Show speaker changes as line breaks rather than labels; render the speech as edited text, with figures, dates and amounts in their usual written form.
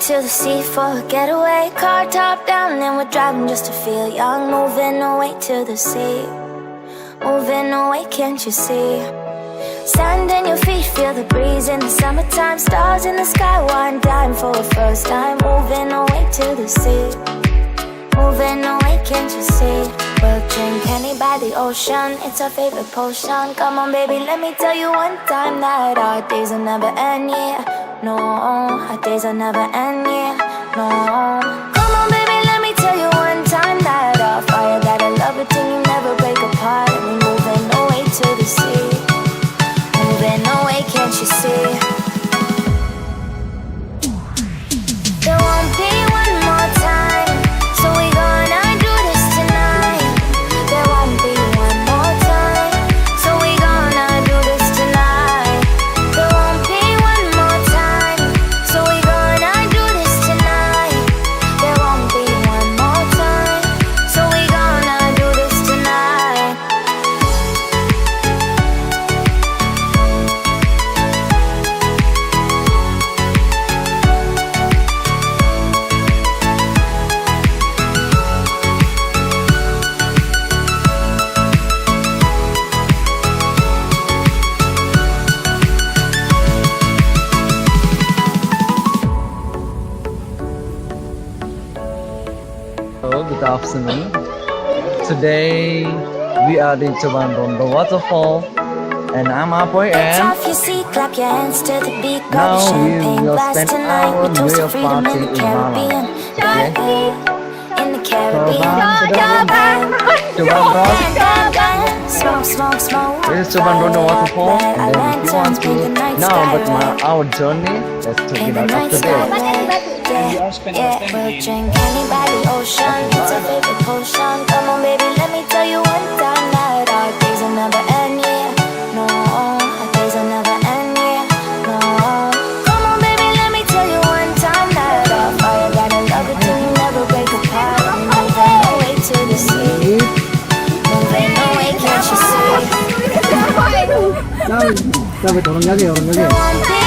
to the sea for a getaway. Car top down and we're driving just to feel young. Moving away to the sea, moving away, can't you see? Sand in your feet, feel the breeze in the summertime. Stars in the sky, one dime for a first time. Moving away to the sea, moving away, can't you see? We'll drink honey by the ocean, it's our favorite potion. Come on baby, let me tell you one time that our days will never end, yeah. No, our days will never end, yeah. No. Come on baby, let me tell you one time that our fire got a love it till you never break apart. And we're moving away to the sea, moving away, can't you see? There won't be one more time, so we gonna do this tonight. There won't be one more time, so we gonna do this tonight. There won't be one more time, so we gonna do this tonight. There won't be one more time, so we gonna do this tonight.
Hello, good afternoon. Today we are in Coban Rondo waterfall, and I'm Pare,
It's
and
off your seat, clap your hands to the beat. Got
now
the
we
champagne
will
glass
spend
tonight.
our
We toast to
real
freedom
party
in the
in
Caribbean.
Okay.
In the Caribbean.
Coban Rondo.
Smoke, smoke, smoke.
This is Coban Rondo waterfall, and then if you want to know about our journey, let's check it out after this.
Yeah, we'll drink honey by the ocean. It's our favorite potion. Come on, baby, let me tell you one time that our days will never end, yeah. No, our days will never end, yeah. No. Come on, baby, let me tell you one time that our fire got a love it till you never break apart. We're moving away to the sea, moving away, can't you see?
자, 우리 돌아가게,
There won't be